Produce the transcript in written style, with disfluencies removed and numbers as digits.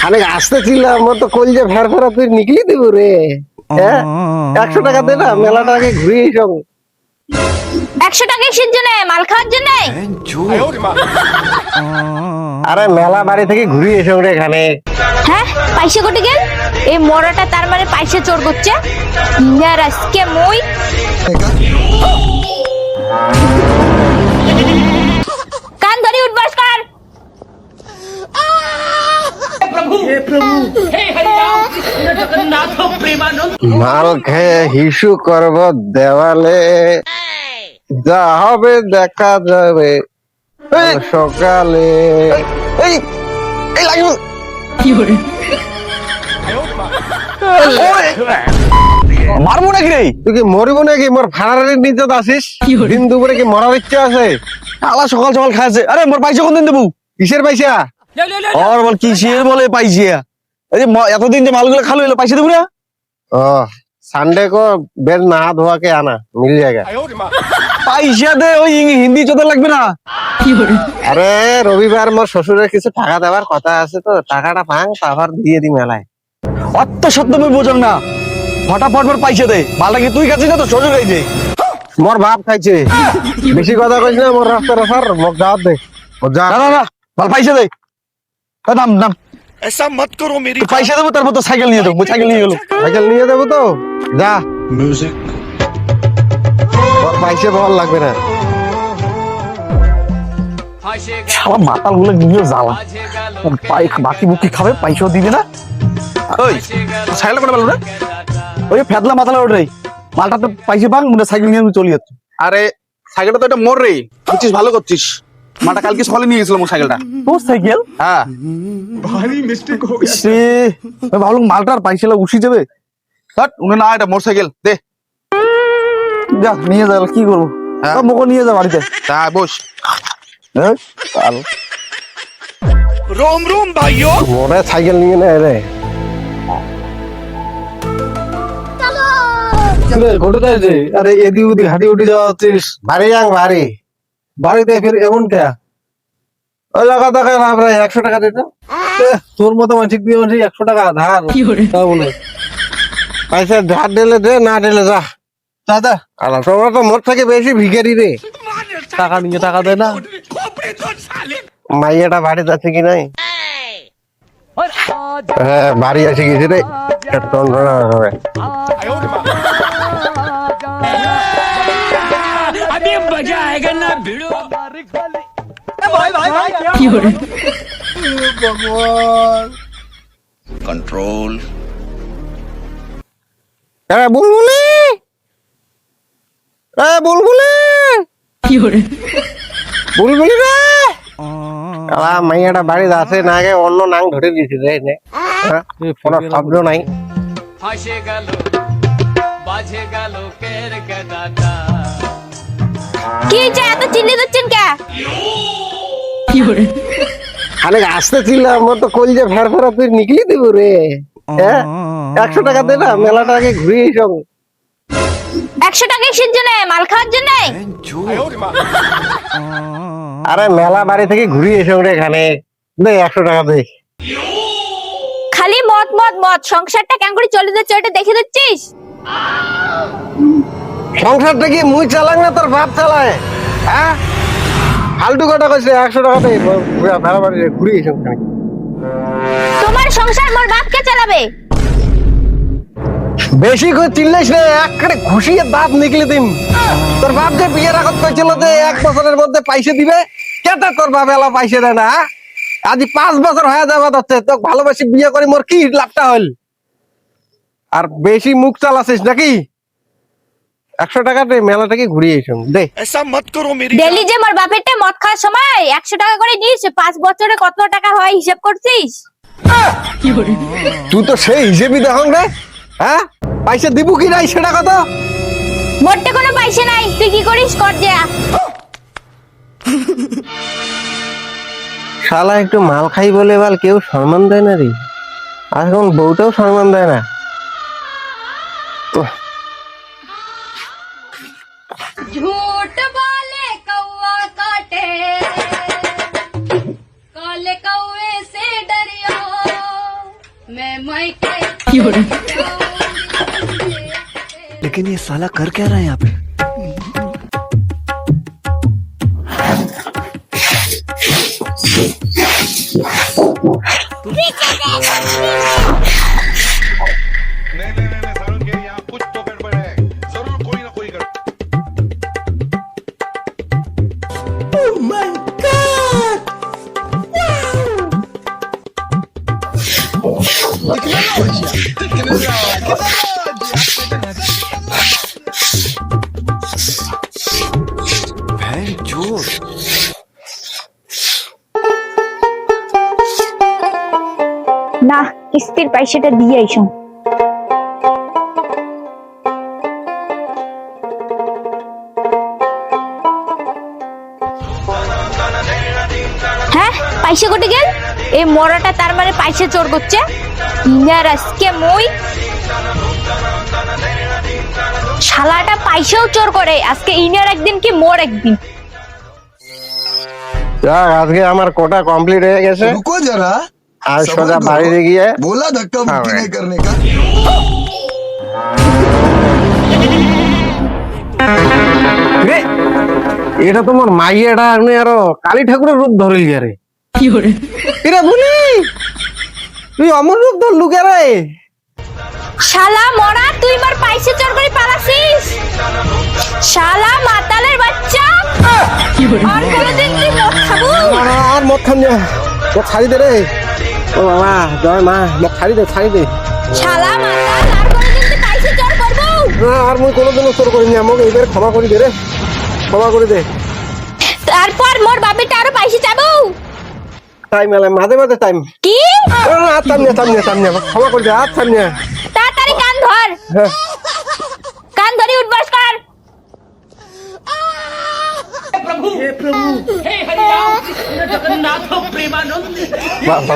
খানিক আসতে ছিলাম মোর তো কলজে ভের ফেরা তুই নিকলি দিব রে। হ্যাঁ 100 টাকা দে না, মেলাটা আগে ঘুরে এসো। 100 টাকা কিসের জন্য? মাল খাওয়ার জন্য? আরে মেলা বাড়ি থেকে ঘুরে এসো রে এখানে। হ্যাঁ পয়সা কোটি গেল? এই মরাটা তার মানে পয়সা চোর করছে। ইনার আজকে মই কান ধরে উঠবাস কর। মাল খেয়ে হিসু করব দেওয়ালে, যা হবে দেখা যাবে সকালে। এই এই লাগবে মারবো নাকি রে? তুই কি মরিব নাকি? মোর ভাড়ার নিচে আসিস, দিন দুপুরে কি মরার ইচ্ছা আছে? আলা সকাল সকাল খাইছে। আরে মোর পয়সা কোন দিন দেবো? কিসের পয়সা? আর বল কিসের বলে পয়সা? এই যে এতদিন যে মালগুলো খালো এলো পয়সা দেবো না? ও संडे को बेड नहा धोआ के आना, मिल जाएगा। পয়সা দে, ওই হিন্দি চোদা লাগবে না। আরে রবিবার মোর শ্বশুরের কিছু টাকা দেওয়ার কথা আছে, তো টাকাটা ভাঙ তারপর দিয়ে দি মেলায়। অত সত্য আমি বোঝাম না, ফটাফট মোর পয়সা দে। মালটা কি তুই খাচ্ছিস না তো শ্বশুর খাইছে? মোর বাপ খাইছে। বেশি কথা কইস না, মোর রাস্তা রাখার মোক দাওয়াত দে। ও যা না না না, মাল পয়সা দে। নাম নাম ऐसा मत करो मेरी পয়সা দেবো, তারপর তো সাইকেল নিয়ে দেবো। সাইকেল নিয়ে গেলো। সাইকেল নিয়ে দেবো তো যা। তোর পয়সা ভালো লাগবে না। শালা মাতাল গুলো নিয়ে জ্বালা। বাকি বুকি খাবে, পয়সাও দিবে না। ওই সাইকেল করে বলো না, ওই ফেদলা মাথালা ওঠে। মালটা তো পয়সা পাং, মনে সাইকেল নিয়ে চলে যাচ্ছে। আরে সাইকেলটা তো এটা মোর রে, বুঝছিস? ভালো করছিস। মাটা কালকে সকালে নিয়ে গেছিলাম মোর সাইকেলটা। তোর সাইকেল? হ্যাঁ ভাবলাম মালটার পয়সা উঠে যাবে। ধট, উনি না, এটা মোর সাইকেল দে। যা নিয়ে যা, কি করবো? হ্যাঁ। মোকে নিয়ে যা বাড়িতে। তা বস। रोम रोम भाइयों। মোরে সাইকেল নিয়ে নেয় রে। আরে এদি উদি হাঁটি উঠে যাওয়া হচ্ছিস। বাড়ি যাং বাড়ি। বাড়িতে ফের এমন কে? ওই লাগা টাকা না, প্রায় 100 টাকা দিত। তোর মতো মানসিক দিয়ে মানসিক 100 টাকা ধার তা বলে পয়সা ধার দিলে দে, না দিলে যা। দাদা আলা তোমরা তো মোর থেকে বেশি ভিখারি রে। টাকা নিয়ে টাকা দেয় না। মাইয়াটা বাড়িতে আছে কি নাই? হ্যাঁ বাড়ি এসে গেছি রে। টনটনা হবে। अभी मजा आएगा ना भिड़ो। कंट्रोल। বুলবুলি, বুলবুলি, বুলবুলি রে। মাইয়াটা বাড়িতে আছে না, আগে অন্য নাং ধরে দিয়েছি রে। কোনো শব্দ নাই। ফাঁসে গেল বাজে গেল কের গদাটা। কি যে এত চিল্লি দিচ্ছেন কে? খানিক আসতে ছিলাম মোর তো কলজে ভের ফেরা তুই নিকলি দিব রে। হ্যাঁ 100 টাকা দে না, মেলাটা আগে ঘুরে এসো। 100 টাকা কিসের জন্য? মাল খাওয়ার জন্য? আরে মেলা বাড়ি থেকে ঘুরে এসো রে এখানে। দে 100 টাকা দে। খালি মদ মদ মদ, সংসারটা কেন করে চলে যাচ্ছে ওটা দেখে দিচ্ছিস? সংসারটা কি মুই চালাং না তোর বাপ চালায়? হ্যাঁ ফালতু কথা কইছে। 100 টাকা দে, মেলা বাড়ি ঘুরে এসো। তোমার সংসার মোর বাপকে চালাবে। বেশি করে চিল্লাইস রে, একবারে ঘুষিয়ে দাঁত নিকলে দিম। তোর বাপ যে বিয়ের আগত কইছিল যে 1 বছরের মধ্যে পয়সা দিবে, কেটে তোর বাপ এলা পয়সা দেয় না? আজ 5 বছর হয়ে যাবে যাচ্ছে, তো ভালোবাসি বিয়ে করে মোর কি লাভটা হল? আর বেশি মুখ চালাছিস নাকি? 100 টাকা দে, মেলাটাকে ঘুরিয়ে এসো দে। ऐसा मत करो मेरी ডেলি যে মোর বাপেরটা মদ খাওয়ার সময় 100 টাকা করে নিস, 5 বছরে কত টাকা হয় হিসাব করছিস? তুই তো সেই হিসেবই দেখ রে। হ্যাঁ পয়সা দিব কি নাই সেটা কত? মোরতে কোনো পয়সা নাই, তুই কি করিস কর যা। শালা একটু মাল খাই বলে বল কেউ সম্মান দেয় না রে। আর এখন বউটাও সম্মান দেয় না। झूठ बोले कौवा काटे, काले कौवे से डर लेकिन ये साला कर क्या रहा है यहाँ पे नहीं सारुण के यहाँ कुछ तो गड़बड़ है जरूर कोई ना कोई गड़बड़ না কিস্তির পয়সাটা দিয়ে আইসো। হ্যাঁ পয়সা কোটি গেল? এই মরাটা তার মানে পয়সা চোর করছে। ইনার আজকে মই শালাটা পয়সাও চোর করে। আজকে ইনার একদিন কি মোর একদিন। যাক আজকে আমার কোটা কমপ্লিট হয়ে গেছে। रुको जरा আর সোজা বাইরে গিয়ে बोला धक्का मुक्की नहीं करने का রে, এটা তোমার মাইয়াটা আমি আরো কালী ঠাকুরের রূপ ধরে লিয়া রে। কিরে বলি তুই অমর রূপ ধর লুকে রে। শালা মরা তুই মার পয়সা চোর করে পালাছিস। শালা মাতালের বাচ্চা। আর কোনদিন তুই মদ খাবো? আর মদ খান না, মদ ছাড়ি দে রে। ও বাবা জয় মা, মদ ছাড়ি দে ছাড়ি দে। শালা মাতাল আর কোনদিন তুই পয়সা চোর করবো? না আর মুই কোনোদিনও চোর করিনি, আমাকে এবার ক্ষমা করে দে রে, ক্ষমা করে দে। তারপর মোর বাবিটা আরো পয়সা চাবো। টাইম এলে মাঝে মাঝে টাইম। কি? আর টাইম না টাইম না টাইম না, ক্ষমা করে দে আর টাইম না। তাড়াতাড়ি কান ধর। হ্যাঁ কান ধরে উঠবাস কর। বাবা